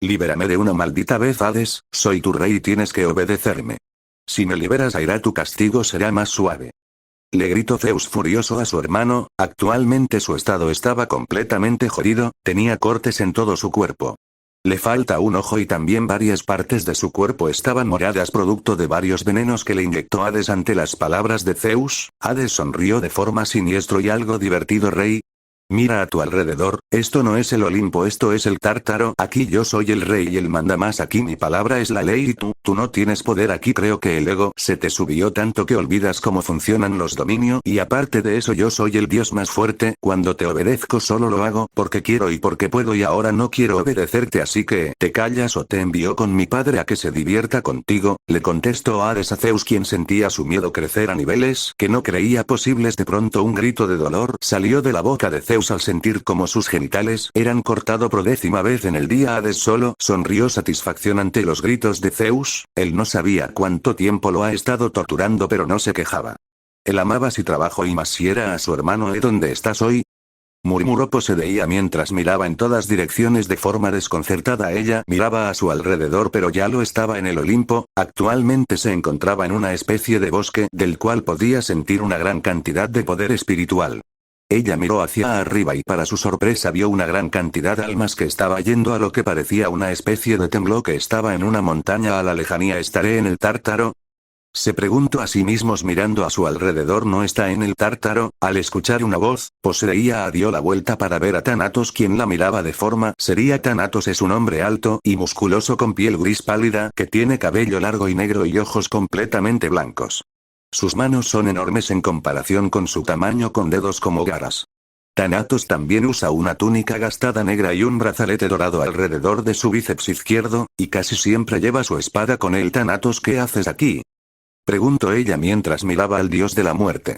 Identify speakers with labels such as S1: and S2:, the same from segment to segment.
S1: Libérame de una maldita vez, Hades, soy tu rey y tienes que obedecerme. Si me liberas, Aira, tu castigo será más suave. Le gritó Zeus furioso a su hermano. Actualmente su estado estaba completamente jodido, tenía cortes en todo su cuerpo. Le falta un ojo y también varias partes de su cuerpo estaban moradas producto de varios venenos que le inyectó Hades. Ante las palabras de Zeus, Hades sonrió de forma siniestro y algo divertido. Rey, mira a tu alrededor, esto no es el Olimpo, esto es el Tártaro, aquí yo soy el rey y el mandamás, aquí mi palabra es la ley y tú no tienes poder aquí. Creo que el ego se te subió tanto que olvidas cómo funcionan los dominios y aparte de eso yo soy el dios más fuerte, cuando te obedezco solo lo hago porque quiero y porque puedo y ahora no quiero obedecerte, así que, ¿te callas o te envío con mi padre a que se divierta contigo? Le contestó Hades a Zeus, quien sentía su miedo crecer a niveles que no creía posibles. De pronto un grito de dolor salió de la boca de Zeus al sentir como sus genitales eran cortados por 10ª vez en el día. Hades solo sonrió satisfacción ante los gritos de Zeus, él no sabía cuánto tiempo lo ha estado torturando pero no se quejaba. Él amaba su trabajo y más si era a su hermano. ¿Dónde estás hoy?, murmuró Poseidea mientras miraba en todas direcciones de forma desconcertada. Ella miraba a su alrededor pero ya lo estaba en el Olimpo, actualmente se encontraba en una especie de bosque del cual podía sentir una gran cantidad de poder espiritual. Ella miró hacia arriba y para su sorpresa vio una gran cantidad de almas que estaba yendo a lo que parecía una especie de templo que estaba en una montaña a la lejanía. ¿Estaré en el Tártaro?, se preguntó a sí mismos mirando a su alrededor. No está en el Tártaro. Al escuchar una voz, Poseidea dio la vuelta para ver a Thanatos, quien la miraba de forma seria. Thanatos es un hombre alto y musculoso con piel gris pálida que tiene cabello largo y negro y ojos completamente blancos. Sus manos son enormes en comparación con su tamaño, con dedos como garras. Thanatos también usa una túnica gastada negra y un brazalete dorado alrededor de su bíceps izquierdo, y casi siempre lleva su espada con él. Thanatos, ¿qué haces aquí?, preguntó ella mientras miraba al dios de la muerte.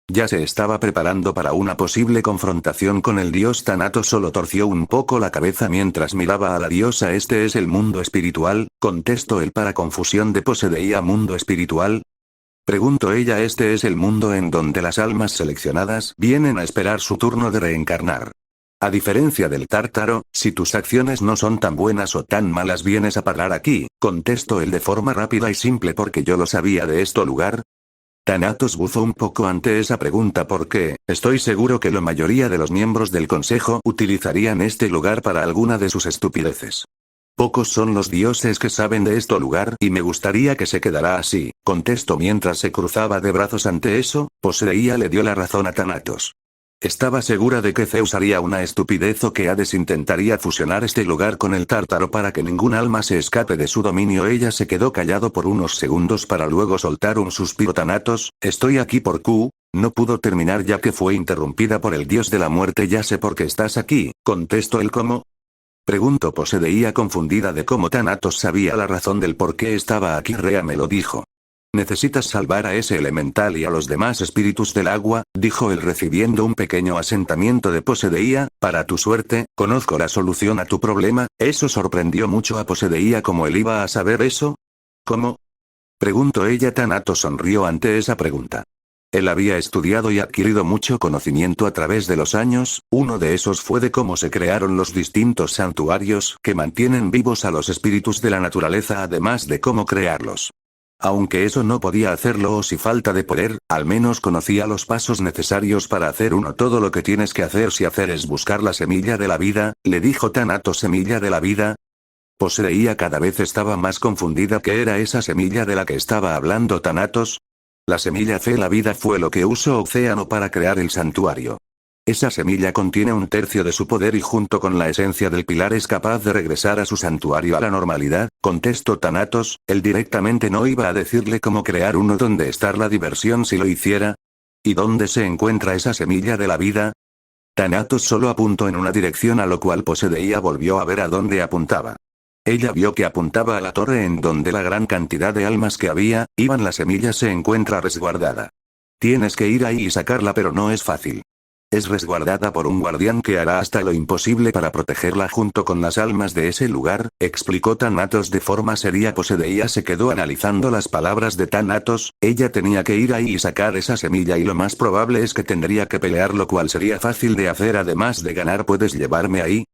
S1: Ya se estaba preparando para una posible confrontación con el dios. Thanatos solo torció un poco la cabeza mientras miraba a la diosa. Este es el mundo espiritual, contestó él para confusión de Poseidea. ¿Mundo espiritual?, preguntó ella. Este es el mundo en donde las almas seleccionadas vienen a esperar su turno de reencarnar. A diferencia del Tártaro, si tus acciones no son tan buenas o tan malas vienes a parar aquí, contestó él de forma rápida y simple. Porque yo lo sabía de este lugar. Thanatos bufó un poco ante esa pregunta porque, estoy seguro que la mayoría de los miembros del consejo utilizarían este lugar para alguna de sus estupideces. Pocos son los dioses que saben de este lugar y me gustaría que se quedara así, contestó mientras se cruzaba de brazos. Ante eso, Poseidea le dio la razón a Thanatos. Estaba segura de que Zeus haría una estupidez o que Hades intentaría fusionar este lugar con el Tártaro para que ningún alma se escape de su dominio. Ella se quedó callado por unos segundos para luego soltar un suspiro. Thanatos, estoy aquí por Q. No pudo terminar ya que fue interrumpida por el dios de la muerte. Ya sé por qué estás aquí, contestó él. ¿Cómo?, preguntó Poseidea confundida de cómo Thanatos sabía la razón del por qué estaba aquí. Rea me lo dijo. Necesitas salvar a ese elemental y a los demás espíritus del agua, dijo él recibiendo un pequeño asentamiento de Poseidea. Para tu suerte, conozco la solución a tu problema. Eso sorprendió mucho a Poseidea. ¿Cómo él iba a saber eso? ¿Cómo?, preguntó ella. Thanatos sonrió ante esa pregunta. Él había estudiado y adquirido mucho conocimiento a través de los años. Uno de esos fue de cómo se crearon los distintos santuarios que mantienen vivos a los espíritus de la naturaleza, además de cómo crearlos. Aunque eso no podía hacerlo o si falta de poder, al menos conocía los pasos necesarios para hacer uno. Todo lo que tienes que hacer si hacer es buscar la semilla de la vida, le dijo Thanatos. ¿Semilla de la vida? Poseidea cada vez estaba más confundida. ¿Qué era esa semilla de la que estaba hablando Thanatos? La semilla fe, la vida, fue lo que usó Océano para crear el santuario. Esa semilla contiene 1/3 de su poder y junto con la esencia del pilar es capaz de regresar a su santuario a la normalidad, contestó Thanatos. Él directamente no iba a decirle cómo crear uno. ¿Dónde está la diversión si lo hiciera? ¿Y dónde se encuentra esa semilla de la vida? Thanatos solo apuntó en una dirección, a lo cual Poseidea volvió a ver a dónde apuntaba. Ella vio que apuntaba a la torre en donde la gran cantidad de almas que había, iban. La semilla se encuentra resguardada. Tienes que ir ahí y sacarla, pero no es fácil. Es resguardada por un guardián que hará hasta lo imposible para protegerla junto con las almas de ese lugar, explicó Thanatos de forma seria. Poseidea se quedó analizando las palabras de Thanatos. Ella tenía que ir ahí y sacar esa semilla y lo más probable es que tendría que pelear, lo cual sería fácil de hacer. Además de ganar, ¿puedes llevarme ahí?,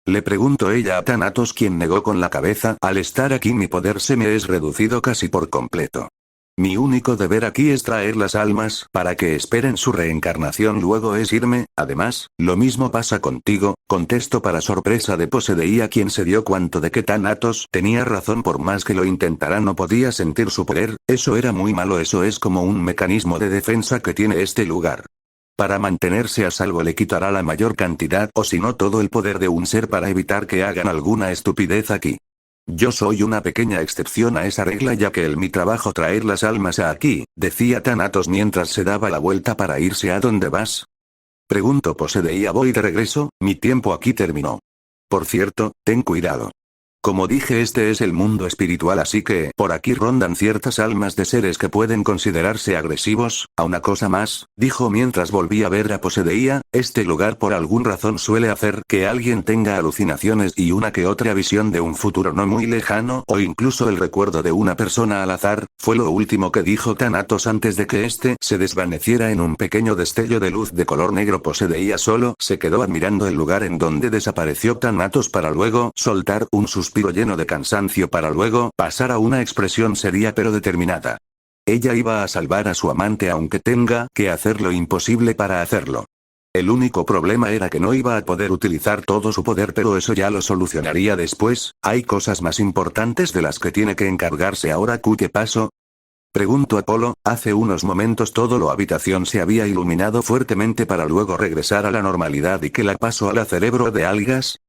S1: Le preguntó ella a Thanatos, quien negó con la cabeza. Al estar aquí mi poder se me es reducido casi por completo. Mi único deber aquí es traer las almas para que esperen su reencarnación, luego es irme. Además, lo mismo pasa contigo, contestó para sorpresa de Posedeía, quien se dio cuenta de que Thanatos tenía razón. Por más que lo intentara no podía sentir su poder. Eso era muy malo, eso es como un mecanismo de defensa que tiene este lugar. Para mantenerse a salvo le quitará la mayor cantidad o si no todo el poder de un ser para evitar que hagan alguna estupidez aquí. Yo soy una pequeña excepción a esa regla, ya que mi trabajo traer las almas a aquí, decía Thanatos mientras se daba la vuelta para irse. ¿A dónde vas? Preguntó Posedeía. Voy de regreso, mi tiempo aquí terminó. Por cierto, ten cuidado. Como dije, este es el mundo espiritual, así que por aquí rondan ciertas almas de seres que pueden considerarse agresivos. A una cosa más, dijo mientras volvía a ver a Posedeía, este lugar por algún razón suele hacer que alguien tenga alucinaciones y una que otra visión de un futuro no muy lejano, o incluso el recuerdo de una persona al azar. Fue lo último que dijo Thanatos antes de que este se desvaneciera en un pequeño destello de luz de color negro. Posedeía solo se quedó admirando el lugar en donde desapareció Thanatos para luego soltar un suspiro lleno de cansancio para luego pasar a una expresión seria pero determinada. Ella iba a salvar a su amante aunque tenga que hacer lo imposible para hacerlo. El único problema era que no iba a poder utilizar todo su poder, pero eso ya lo solucionaría después. Hay cosas más importantes de las que tiene que encargarse ahora. ¿Qué pasó? Preguntó Apolo. Hace unos momentos todo la habitación se había iluminado fuertemente para luego regresar a la normalidad. ¿Y qué le pasó a la cerebro de algas?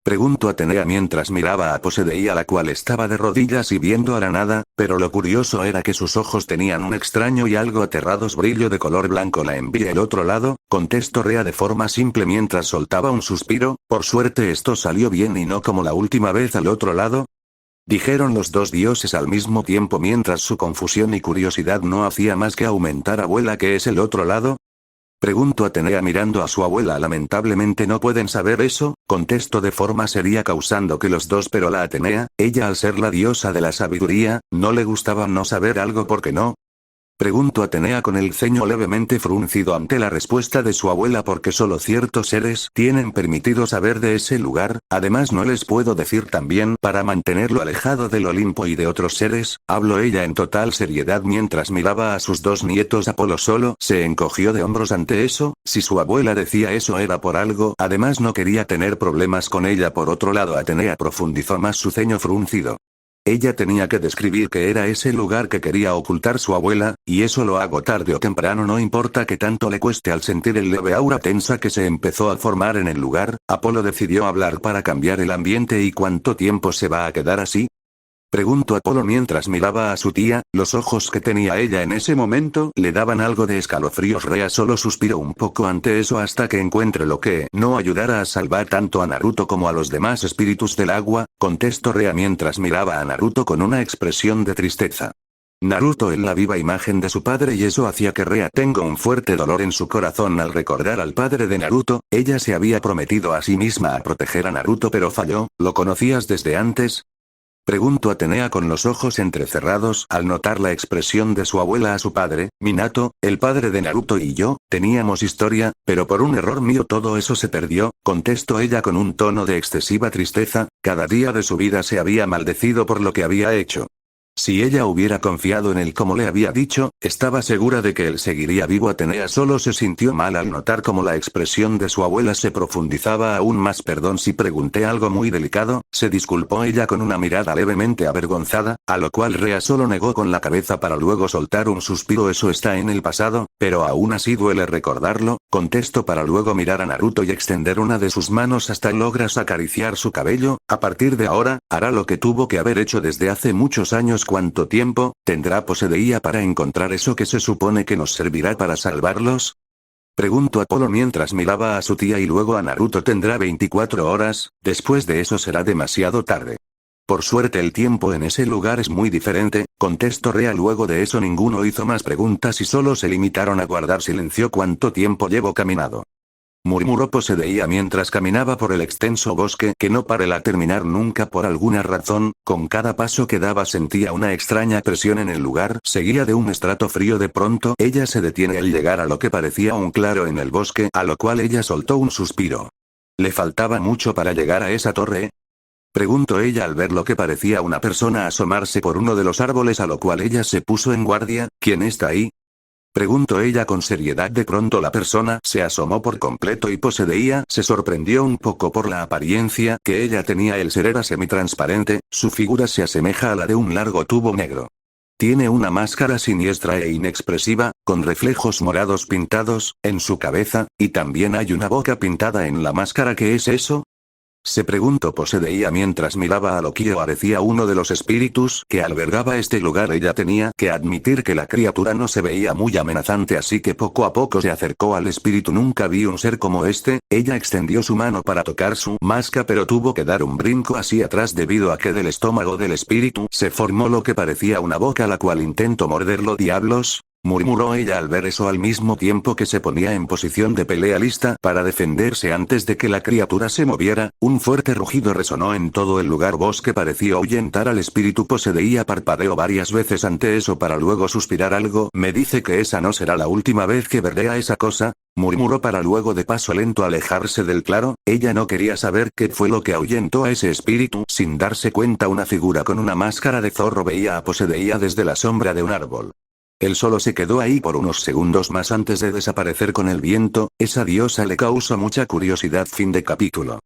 S1: Preguntó Atenea mientras miraba a Posedeía, la cual estaba de rodillas y viendo a la nada, pero lo curioso era que sus ojos tenían un extraño y algo aterrados brillo de color blanco. La envié al otro lado, contestó Rea de forma simple mientras soltaba un suspiro. Por suerte esto salió bien y no como la última vez. ¿Al otro lado? Dijeron los dos dioses al mismo tiempo mientras su confusión y curiosidad no hacía más que aumentar. Abuela, ¿qué es el otro lado? Preguntó Atenea mirando a su abuela. Lamentablemente no pueden saber eso, contestó de forma seria, causando que los dos, pero la Atenea, ella al ser la diosa de la sabiduría, no le gustaba no saber algo. ¿Por qué no? Preguntó Atenea con el ceño levemente fruncido ante la respuesta de su abuela. Porque solo ciertos seres tienen permitido saber de ese lugar. Además no les puedo decir también para mantenerlo alejado del Olimpo y de otros seres. Habló ella en total seriedad mientras miraba a sus dos nietos. Apolo solo se encogió de hombros ante eso. Si su abuela decía eso era por algo. Además no quería tener problemas con ella. Por otro lado, Atenea profundizó más su ceño fruncido. Ella tenía que describir qué era ese lugar que quería ocultar su abuela, y eso lo hago tarde o temprano, no importa que tanto le cueste. Al sentir el leve aura tensa que se empezó a formar en el lugar, Apolo decidió hablar para cambiar el ambiente. ¿Y cuánto tiempo se va a quedar así? Preguntó Apolo mientras miraba a su tía. Los ojos que tenía ella en ese momento le daban algo de escalofríos. Rea solo suspiró un poco ante eso. Hasta que encuentre lo que no ayudara a salvar tanto a Naruto como a los demás espíritus del agua, contestó Rea mientras miraba a Naruto con una expresión de tristeza. Naruto es la viva imagen de su padre y eso hacía que Rea tenga un fuerte dolor en su corazón al recordar al padre de Naruto. Ella se había prometido a sí misma a proteger a Naruto pero falló. ¿Lo conocías desde antes? Preguntó Atenea con los ojos entrecerrados al notar la expresión de su abuela a su padre. Minato, el padre de Naruto, y yo, teníamos historia, pero por un error mío todo eso se perdió, contestó ella con un tono de excesiva tristeza. Cada día de su vida se había maldecido por lo que había hecho. Si ella hubiera confiado en él como le había dicho, estaba segura de que él seguiría vivo. Atenea solo se sintió mal al notar cómo la expresión de su abuela se profundizaba aún más. Perdón si pregunté algo muy delicado, se disculpó ella con una mirada levemente avergonzada, a lo cual Rea solo negó con la cabeza para luego soltar un suspiro. Eso está en el pasado, pero aún así duele recordarlo, contestó para luego mirar a Naruto y extender una de sus manos hasta logras acariciar su cabello. A partir de ahora, hará lo que tuvo que haber hecho desde hace muchos años. ¿Cuánto tiempo tendrá Posedeía para encontrar eso que se supone que nos servirá para salvarlos? Preguntó Apolo mientras miraba a su tía y luego a Naruto. Tendrá 24 horas, después de eso será demasiado tarde. Por suerte el tiempo en ese lugar es muy diferente, contestó Rea. Luego de eso ninguno hizo más preguntas y solo se limitaron a guardar silencio. ¿Cuánto tiempo llevo caminado? Murmuró Posedeía mientras caminaba por el extenso bosque que no paraba terminar nunca por alguna razón. Con cada paso que daba sentía una extraña presión en el lugar, seguía de un estrato frío. De pronto ella se detiene al llegar a lo que parecía un claro en el bosque, a lo cual ella soltó un suspiro. ¿Le faltaba mucho para llegar a esa torre? Preguntó ella al ver lo que parecía una persona asomarse por uno de los árboles, a lo cual ella se puso en guardia. ¿Quién está ahí? Preguntó ella con seriedad. De pronto la persona se asomó por completo y Posedeía se sorprendió un poco por la apariencia que ella tenía. El ser era semitransparente, su figura se asemeja a la de un largo tubo negro. Tiene una máscara siniestra e inexpresiva, con reflejos morados pintados en su cabeza, y también hay una boca pintada en la máscara. ¿Qué es eso? Se preguntó Posedeía mientras miraba a lo que parecía uno de los espíritus que albergaba este lugar. Ella tenía que admitir que la criatura no se veía muy amenazante, así que poco a poco se acercó al espíritu. Nunca vi un ser como este. Ella extendió su mano para tocar su máscara, pero tuvo que dar un brinco hacia atrás debido a que del estómago del espíritu se formó lo que parecía una boca, la cual intentó morderlo. «Diablos», murmuró ella al ver eso, al mismo tiempo que se ponía en posición de pelea lista para defenderse antes de que la criatura se moviera. Un fuerte rugido resonó en todo el lugar, voz que pareció ahuyentar al espíritu. Posedeía parpadeó varias veces ante eso para luego suspirar. «Algo me dice que esa no será la última vez que veré a esa cosa», murmuró para luego de paso lento alejarse del claro. Ella no quería saber qué fue lo que ahuyentó a ese espíritu. Sin darse cuenta, una figura con una máscara de zorro veía a Posedeía desde la sombra de un árbol. Él solo se quedó ahí por unos segundos más antes de desaparecer con el viento. Esa diosa le causó mucha curiosidad. Fin de capítulo.